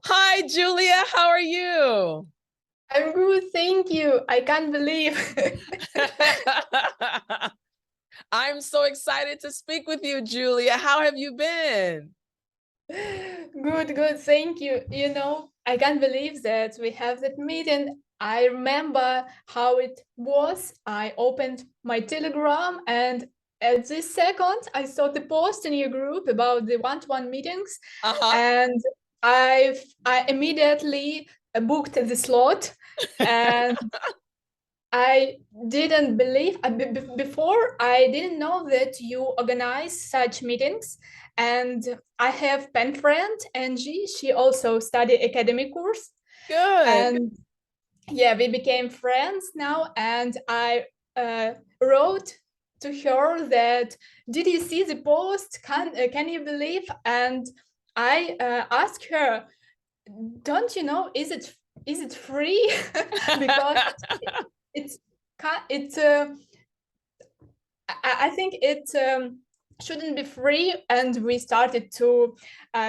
Hi, Julia. How are you? I'm good, thank you. I can't believe. I'm so excited to speak with you, Julia. How have you been? Good, good, thank you. I can't believe that we have that meeting. I remember how it was. I opened my Telegram, and at this second, I saw the post in your group about the one-to-one meetings, Uh-huh. and I immediately booked the slot, and I didn't believe before. I didn't know that you organize such meetings. And I have pen friend Angie. She also studied academic course, Good. and yeah, we became friends now. And I wrote to her that, did you see the post? Can you believe? And I asked her, don't you know? Is it free? Because it's it's I think it shouldn't be free, and we started to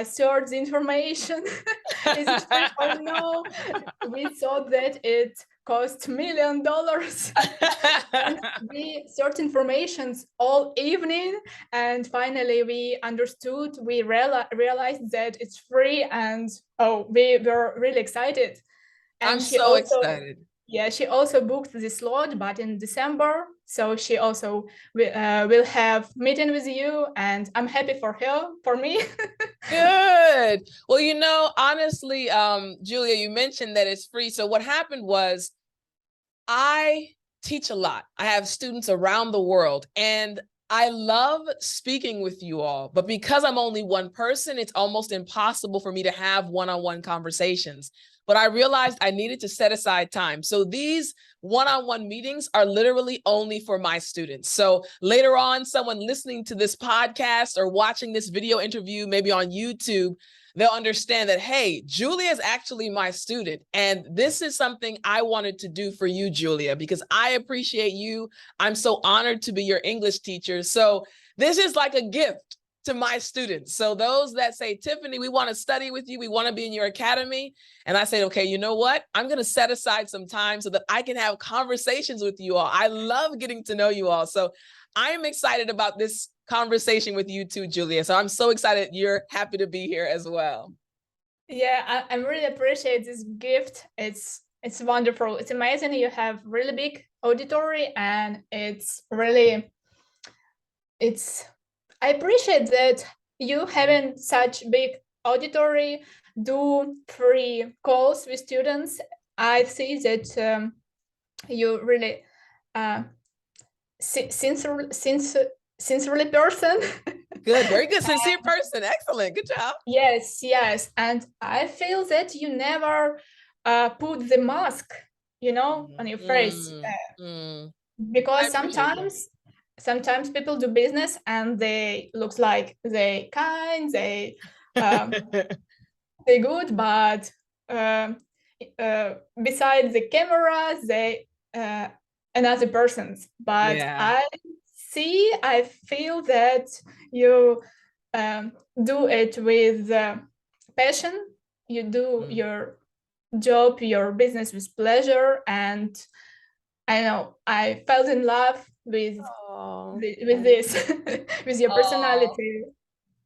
search the information. Is it free or no? We thought that it cost $1 million. And we searched informations all evening, and finally we understood. We realized that it's free, and oh, we were really excited. I'm And she so also, excited. yeah, she also booked the slot, but in December. So she also will have meeting with you, and I'm happy for her, for me. Good. Well, honestly, Julia, you mentioned that it's free. So what happened was I teach a lot. I have students around the world, and I love speaking with you all. But because I'm only one person, it's almost impossible for me to have one-on-one conversations. But I realized I needed to set aside time. So these one-on-one meetings are literally only for my students. So later on, someone listening to this podcast or watching this video interview, maybe on YouTube, they'll understand that, hey, Julia is actually my student. And this is something I wanted to do for you, Julia, because I appreciate you. I'm so honored to be your English teacher. So this is like a gift to my students. So those that say, Tiffani, we want to study with you, we want to be in your academy. And I said, okay, you know what? I'm going to set aside some time so that I can have conversations with you all. I love getting to know you all. So I'm excited about this conversation with you too, Julia. So I'm so excited you're happy to be here as well. Yeah, I really appreciate this gift. It's wonderful. It's amazing. You have really big auditory, and it's I appreciate that you having such big auditory, do free calls with students. I see that you really uh, sincerely person. Good, very good, sincere person. Excellent, good job. Yes, yes, and I feel that you never put the mask, on your face, I because appreciate that. sometimes people do business and they looks like they kind, um, they good, but um beside the camera, they another persons. But Yeah. I feel that you do it with passion. You do Mm. your job, your business with pleasure, and I know I fell in love Oh, with this, with your oh. personality.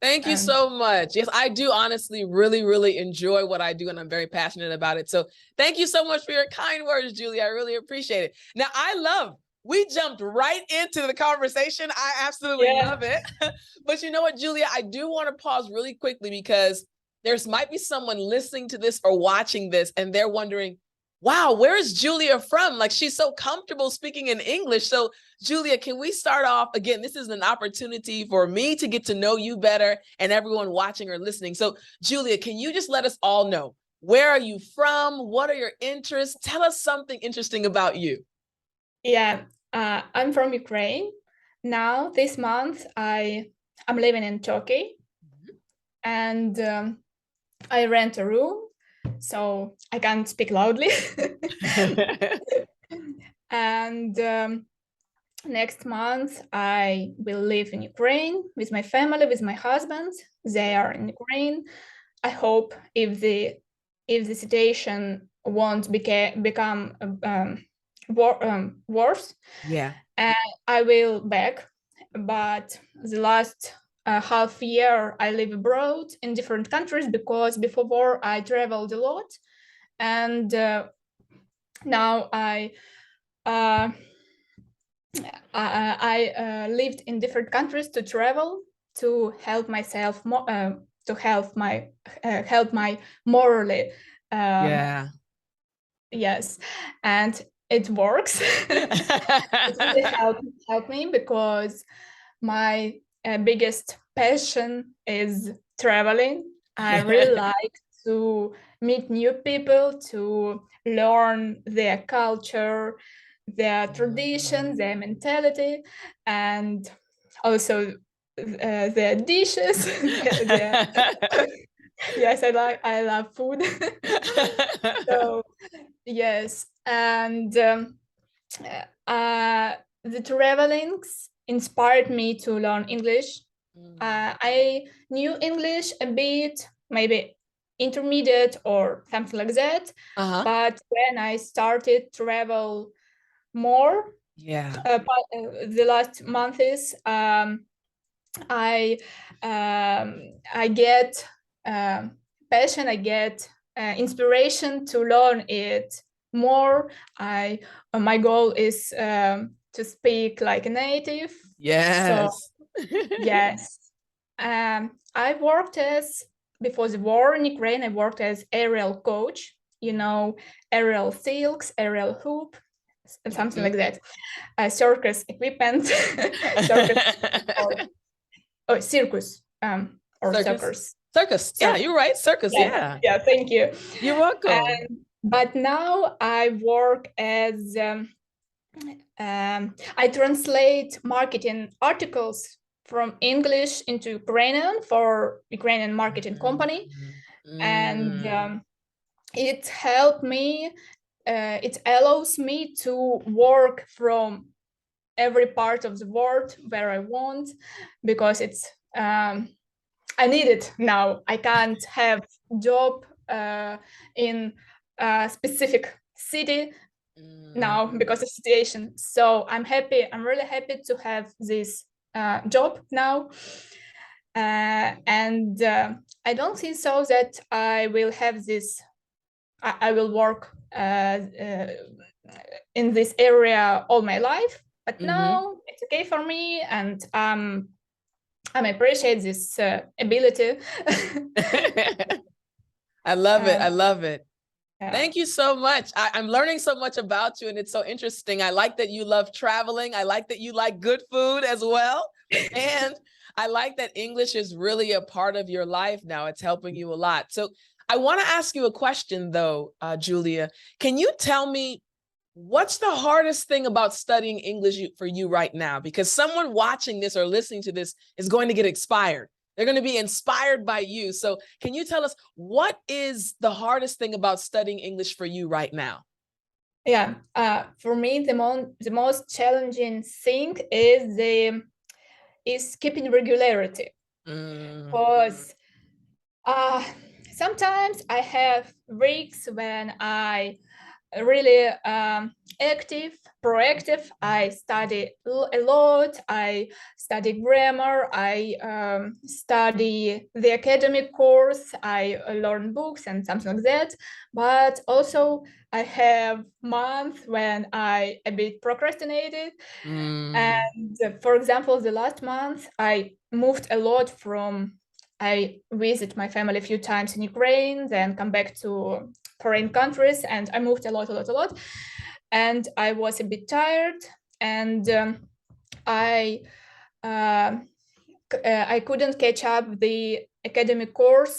Thank you And so much. Yes, I do honestly really, really enjoy what I do, and I'm very passionate about it. So thank you so much for your kind words, Julia. I really appreciate it. Now, we jumped right into the conversation. I absolutely yeah, love it. But you know what, Julia, I do want to pause really quickly because there's might be someone listening to this or watching this, and they're wondering, wow, where is Julia from? Like, she's so comfortable speaking in English. So Julia, can we start off again? This is an opportunity for me to get to know you better and everyone watching or listening. So, Julia, can you just let us all know, where are you from? What are your interests? Tell us something interesting about you. yeah. I'm from Ukraine. Now this month I'm living in Turkey, and I rent a room, so I can't speak loudly. And next month I will live in Ukraine with my family, with my husband. They are in Ukraine. I hope if the situation won't become worse, Yeah. I will back. But the last half year I live abroad in different countries, because before war I traveled a lot, and now uh, I lived in different countries to travel, to help myself more, to help my morally. Yeah. Yes, and it works. It really helped me, because my biggest passion is traveling. I really like to meet new people, to learn their culture, their tradition, their mentality, and also their dishes. Yes, I love food. So yes, and uh, the travelings inspired me to learn English. I knew English a bit, maybe intermediate or something like that. Uh-huh. But when I started travel more, Yeah. the last months, I get passion, I get inspiration to learn it more. My goal is to speak like a native. So Yes. yes, I worked as before the war in Ukraine. I worked as aerial coach. You know, aerial silks, aerial hoop, something like that. Circus equipment, circus or circus, or Circus. circus. Circus. Yeah, Circus. you're right. Circus. Yes, Yeah. yeah, thank you. You're welcome. But now I work as I translate marketing articles from English into Ukrainian for Ukrainian marketing company, and Mm. it helped me. It allows me to work from every part of the world where I want, because it's I need it now. I can't have job in a specific city now because of situation. So I'm happy. I'm really happy to have this job now, and I don't think so that I will have this. I will work in this area all my life. But Mm-hmm. now it's okay for me, and I appreciate this ability. I love it. I um, love it. yeah. Thank you so much. I'm learning so much about you, and it's so interesting. I like that you love traveling. I like that you like good food as well. And I like that English is really a part of your life now. It's helping you a lot. So I want to ask you a question, though, Julia. Can you tell me what's the hardest thing about studying English for you right now? Because someone watching this or listening to this is going to get inspired. They're going to be inspired by you. So can you tell us what is the hardest thing about studying English for you right now? Yeah, for me, the most challenging thing is keeping regularity, because uh, sometimes I have weeks when I really active, proactive. I study a lot. I study grammar. I study the academic course. I learn books and something like that. But also, I have months when I a bit procrastinated. And for example, the last month I moved a lot from. I visit my family a few times in Ukraine, then come back to foreign countries, and I moved a lot, and I was a bit tired, and I uh, I couldn't catch up the academic course.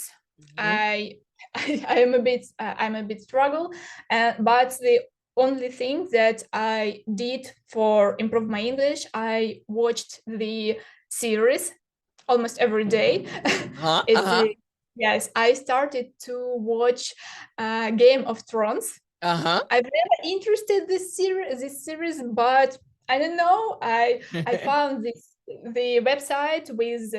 I I'm a bit struggle, but the only thing that I did for improve my English, I watched the series almost every day. Uh-huh. It's Uh-huh. yes, I started to watch Game of Thrones. Uh-huh. I've never interested this series, but I don't know. I found the website with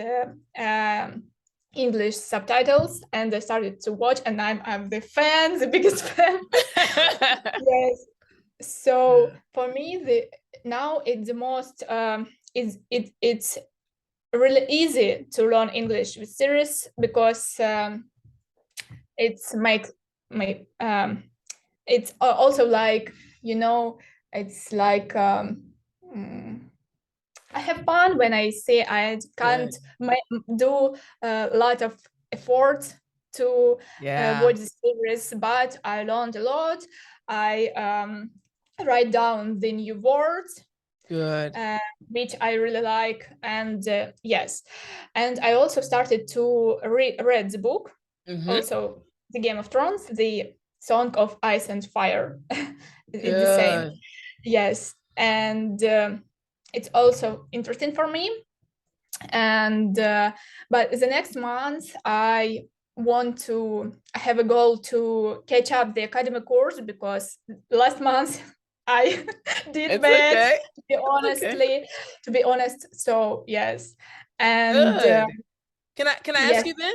English subtitles, and I started to watch, and I'm the fan, the biggest fan. Yes. So for me, now it's the most it's really easy to learn English with series, because it's it's also like, it's like I have fun when I say I can't do a lot of effort to watch the series, but I learned a lot. I write down the new words, Good. which I really like, and yes, and I also started to read the book, also the Game of Thrones, the Song of Ice and Fire. It's the same. Yes, and it's also interesting for me. And but the next month I have a goal to catch up the academic course, because last month I did bad, Okay. to be honest. So yes. And Good. Can I yes. ask you then?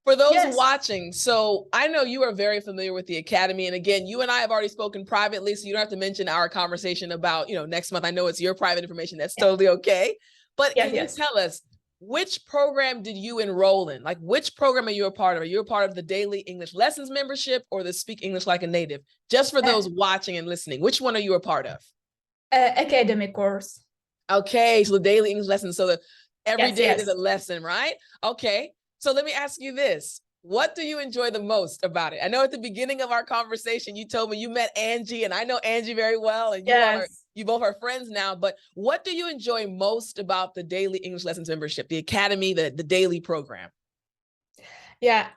For those Yes. watching, so I know you are very familiar with the Academy. And again, you and I have already spoken privately, so you don't have to mention our conversation about, next month. I know it's your private information. That's totally okay. But can you tell us, which program did you enroll in? Like, which program are you a part of? Are you a part of the Daily English Lessons membership or the Speak English Like a Native? Just for those watching and listening, which one are you a part of? Academic course. Okay, so the Daily English Lessons. So every day yes. there's a lesson, right? Okay. So let me ask you this. What do you enjoy the most about it? I know at the beginning of our conversation, you told me you met Angie, and I know Angie very well, and you both are friends now, but what do you enjoy most about the Daily English Lessons membership, the Academy, the daily program? Yeah,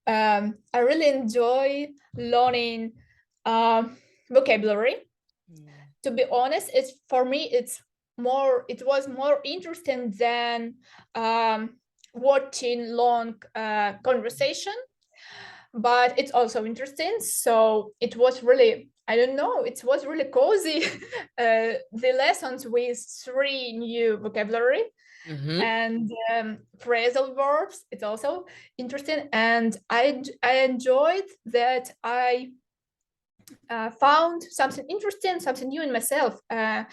I really enjoy learning vocabulary. To be honest, for me, it was more interesting than watching long conversation, but it's also interesting. So it was really, I don't know, it was really cozy. The lessons with 3 new vocabulary and phrasal verbs. It's also interesting, and I enjoyed that I found something interesting, something new in myself. I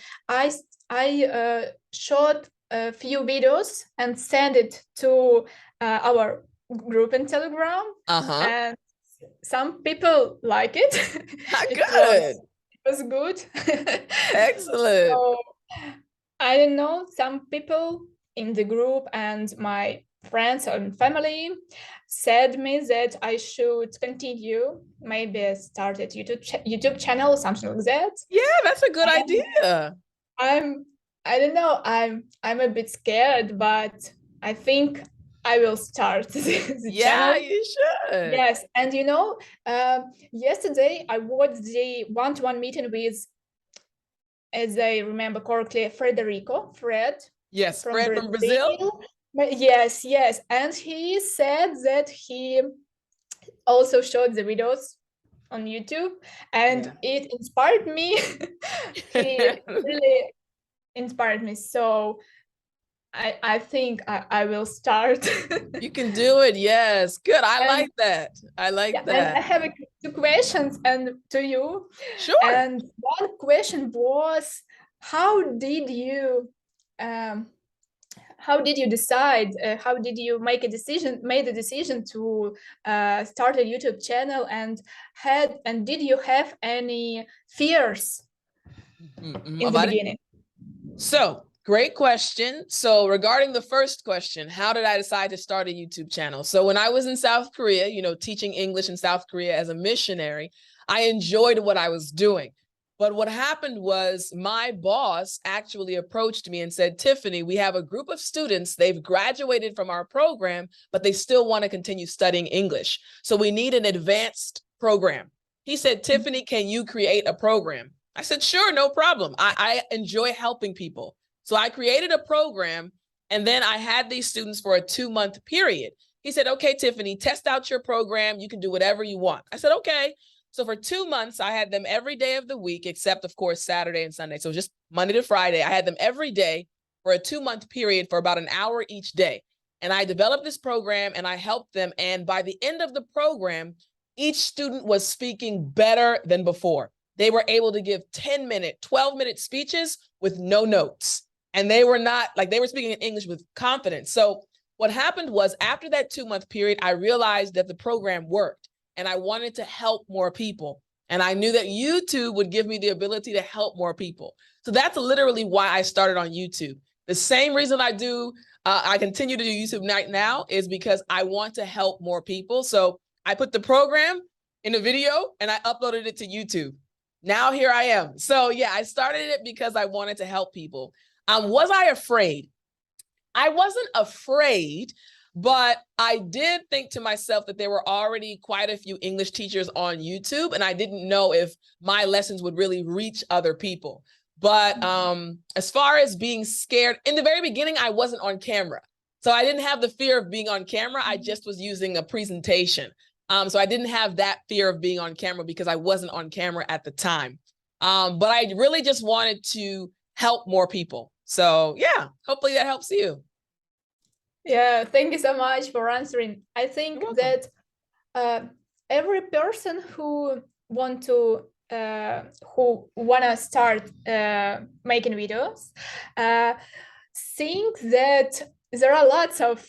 shot a few videos and sent it to our group in Telegram, and some people like it. It was good. Excellent. So, I don't know, some people in the group and my friends and family said me that I should continue, maybe start a YouTube channel, something like that. Yeah, that's a good idea. I don't know, I'm a bit scared, but I think I will start the channel. Yeah, you should. Yes, and yesterday I watched the one-to-one meeting with, as I remember correctly, Fred. Yes, Fred from Brazil. Yes, and he said that he also showed the videos on YouTube, and it inspired me. He really inspired me, so I think I will start. You can do it. Yes, good. I like that. I like that. And I have 2 questions to you. Sure. And one question was, how did you decide? How did you made a decision to start a YouTube channel, and did you have any fears in the beginning? So, great question. So, regarding the first question, how did I decide to start a YouTube channel? So, when I was in South Korea, teaching English in South Korea as a missionary, I enjoyed what I was doing. But what happened was my boss actually approached me and said, Tiffani, we have a group of students. They've graduated from our program, but they still want to continue studying English. So we need an advanced program. He said, Tiffani, can you create a program? I said, sure, no problem. I enjoy helping people. So I created a program, and then I had these students for a 2-month period. He said, okay, Tiffani, test out your program. You can do whatever you want. I said, okay. So for 2 months, I had them every day of the week, except, of course, Saturday and Sunday. So just Monday to Friday, I had them every day for a 2-month period for about an hour each day. And I developed this program and I helped them. And by the end of the program, each student was speaking better than before. They were able to give 10-minute, 12-minute speeches with no notes. And they were not like, they were speaking in English with confidence. So what happened was after that 2-month period, I realized that the program worked and I wanted to help more people. And I knew that YouTube would give me the ability to help more people. So that's literally why I started on YouTube. The same reason I continue to do YouTube right now is because I want to help more people. So I put the program in a video and I uploaded it to YouTube. Now here I am. So yeah, I started it because I wanted to help people. Was I afraid? I wasn't afraid, but I did think to myself that there were already quite a few English teachers on YouTube, and I didn't know if my lessons would really reach other people. But as far as being scared, in the very beginning, I wasn't on camera. So I didn't have the fear of being on camera. I just was using a presentation. So I didn't have that fear of being on camera because I wasn't on camera at the time. But I really just wanted to help more people. So yeah, hopefully that helps you. Yeah, thank you so much for answering. I think that every person who wanna start making videos think that there are lots of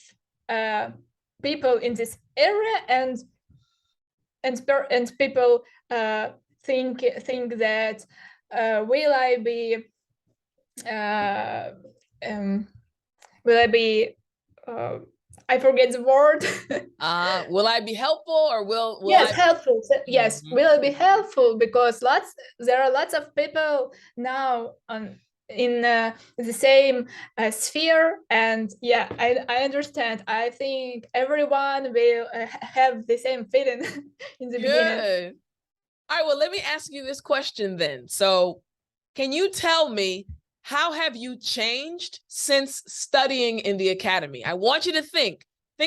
people in this area, and people think that will I be I forget the word. Will I be helpful or will yes, I helpful. Yes, will I be helpful? Because there are lots of people now in the same sphere, and yeah, I understand. I think everyone will have the same feeling in the beginning. Good. All right, well, let me ask you this question then. So can you tell me, how have you changed since studying in the academy? I want you to think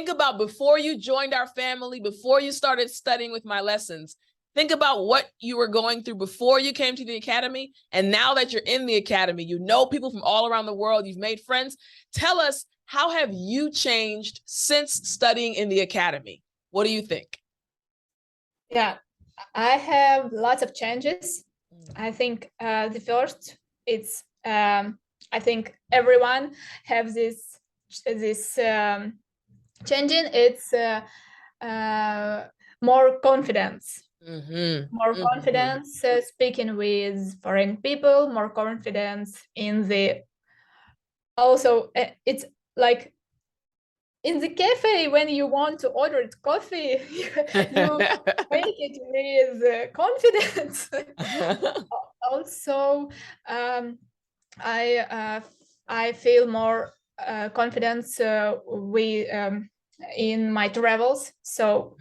about before you joined our family, before you started studying with my lessons. Think about what you were going through before you came to the academy. And now that you're in the academy, you know people from all around the world, you've made friends. Tell us, how have you changed since studying in the academy? What do you think? Yeah, I have lots of changes. I think the first, it's I think everyone have this changing. It's more confidence. More confidence speaking with foreign people, more confidence in the also it's like in the cafe when you want to order coffee, you make it with confidence. Also, I feel more confidence in my travels. So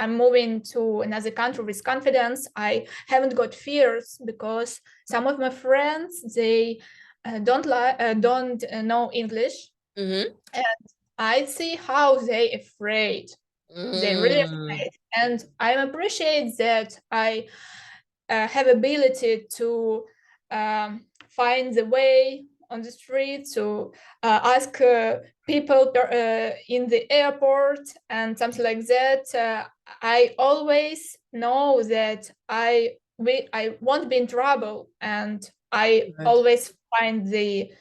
I'm moving to another country with confidence. I haven't got fears because some of my friends, they don't know English, and I see how they afraid. They're really afraid, and I appreciate that I have ability to find the way on the street, to ask people in the airport and something like that. I always know that I won't be in trouble, and I always find the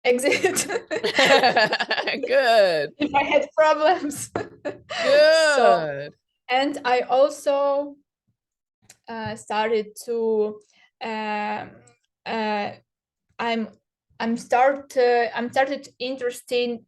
exit. Good. If I had problems. Good. So, and I also started to I'm started interested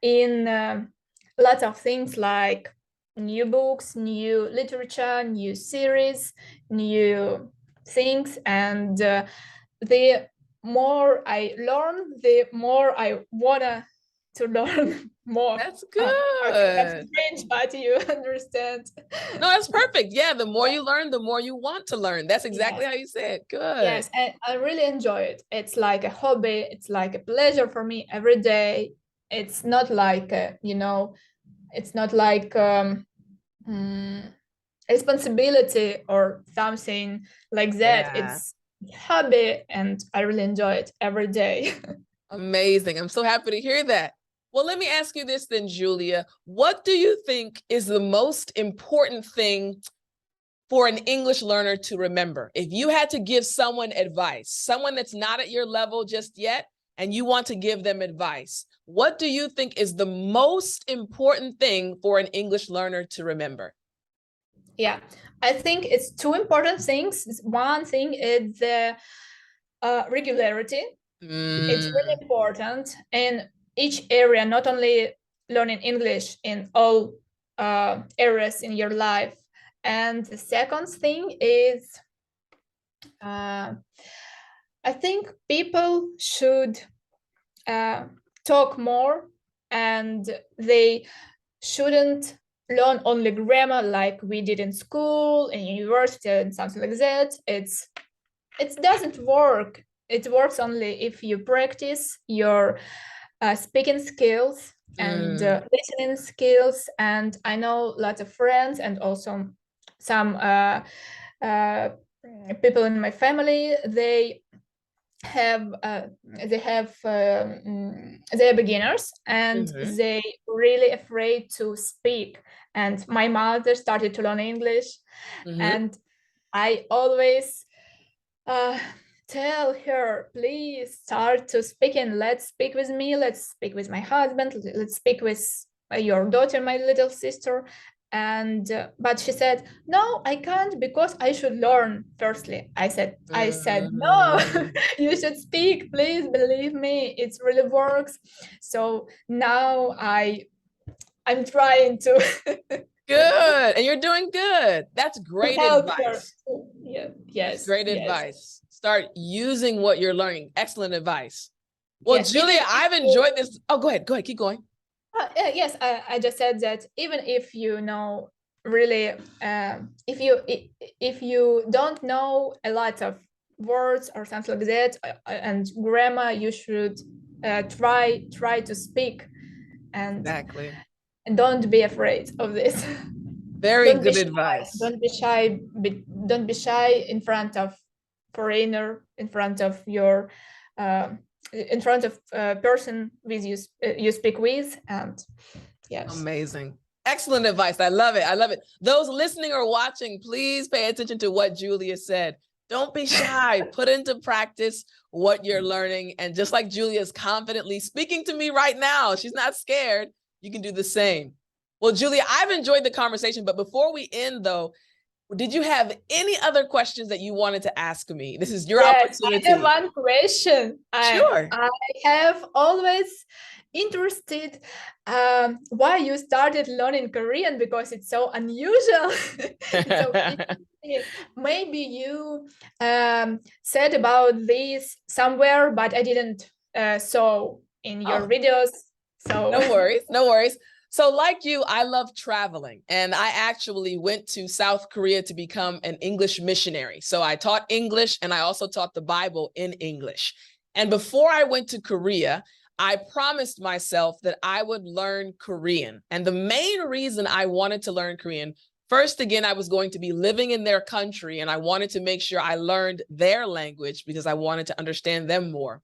in lots of things like new books, new literature, new series, new things, and the more I learn, the more I wanna to learn more. That's good. That's strange, but you understand. No, that's perfect. Yeah, the more you learn, the more you want to learn. That's exactly how you said. Good. Yes, and I really enjoy it. It's like a hobby. It's like a pleasure for me every day. It's not like it's not like responsibility or something like that. Yeah. It's hobby, and I really enjoy it every day. Amazing. I'm so happy to hear that. Well, let me ask you this then, Julia. What do you think is the most important thing for an English learner to remember? If you had to give someone advice, someone that's not at your level just yet, and you want to give them advice, what do you think is the most important thing for an English learner to remember? Yeah, I think it's two important things. One thing is the regularity. It's really important in each area, not only learning English in all areas in your life. And the second thing is, I think people should talk more, and they shouldn't learn only grammar like we did in school, in university, and something like that. It doesn't work. It works only if you practice your speaking skills and listening skills. And I know lots of friends and also some people in my family. They have they're beginners, and they really afraid to speak. And my mother started to learn English, and I always tell her, please start to speak, and let's speak with me, let's speak with my husband, let's speak with your daughter, my little sister. And but she said, no, I can't, because I should learn firstly. I said no, you should speak, please believe me, it really works. So now I'm trying to Good. And you're doing good. That's great help her. advice. Yeah, That's yes, great yes, advice. Start using what you're learning. Excellent advice. Well, yes. Even Julia, I've enjoyed this. Oh, go ahead. Go ahead. Keep going. yes, I just said that even if you know really, if you don't know a lot of words or something like that, and grammar, you should try to speak, and Exactly. don't be afraid of this. Very Don't be good shy. advice. Don't be shy in front of foreigner, in front of your in front of person with you speak with. And yes, Amazing. Excellent advice. I love it. I love it. Those listening or watching, please pay attention to what Julia said. Don't be shy. Put into practice what you're learning. And just like Julia is confidently speaking to me right now, she's not scared. You can do the same. Well, Julia, I've enjoyed the conversation, but before we end though, did you have any other questions that you wanted to ask me? This is your yes, opportunity. I have one question. Sure. I have always interested why you started learning Korean, because it's so unusual. It's so interesting. Maybe you said about this somewhere, but I didn't saw in your videos. So no worries, no worries. So like you, I love traveling, and I actually went to South Korea to become an English missionary. So I taught English, and I also taught the Bible in English. And before I went to Korea, I promised myself that I would learn Korean. And the main reason I wanted to learn Korean, first, again, I was going to be living in their country, and I wanted to make sure I learned their language because I wanted to understand them more.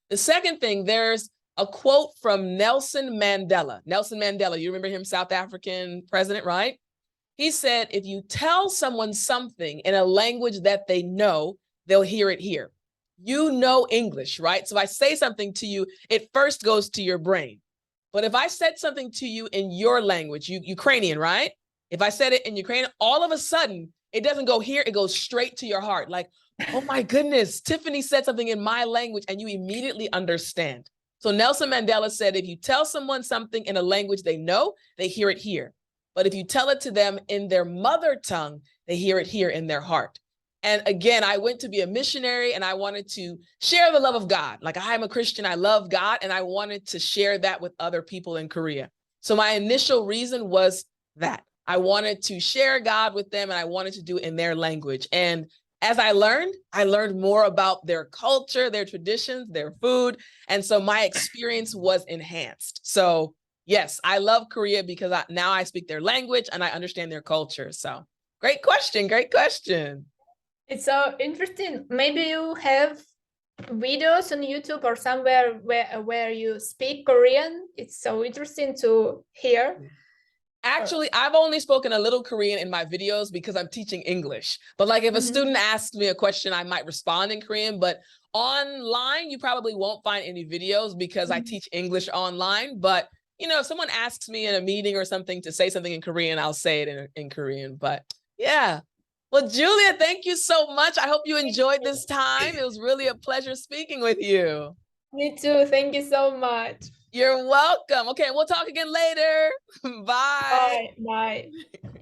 The second thing, there's a quote from Nelson Mandela. Nelson Mandela, you remember him, South African president, right? He said, if you tell someone something in a language that they know, they'll hear it here. You know English, right? So if I say something to you, it first goes to your brain. But if I said something to you in your language, Ukrainian, right? If I said it in Ukrainian, all of a sudden, it doesn't go here, it goes straight to your heart. Like, oh my goodness, Tiffani said something in my language, and you immediately understand. So Nelson Mandela said, if you tell someone something in a language they know, they hear it here. But if you tell it to them in their mother tongue, they hear it here in their heart. And again, I went to be a missionary, and I wanted to share the love of God. Like, I'm a Christian, I love God, and I wanted to share that with other people in Korea. So my initial reason was that I wanted to share God with them, and I wanted to do it in their language. And as I learned more about their culture, their traditions, their food. And so my experience was enhanced. So yes, I love Korea because now I speak their language and I understand their culture. So great question. Great question. it's so interesting. Maybe you have videos on YouTube or somewhere where you speak Korean? It's so interesting to hear. Actually, I've only spoken a little Korean in my videos because I'm teaching English. But like if a student asks me a question, I might respond in Korean. But online, you probably won't find any videos because I teach English online. But you know, if someone asks me in a meeting or something to say something in Korean, I'll say it in Korean. But yeah. Well, Julia, thank you so much. I hope you enjoyed this time. It was really a pleasure speaking with you. Me too. Thank you so much. You're welcome. Okay, we'll talk again later. Bye. Bye. Bye.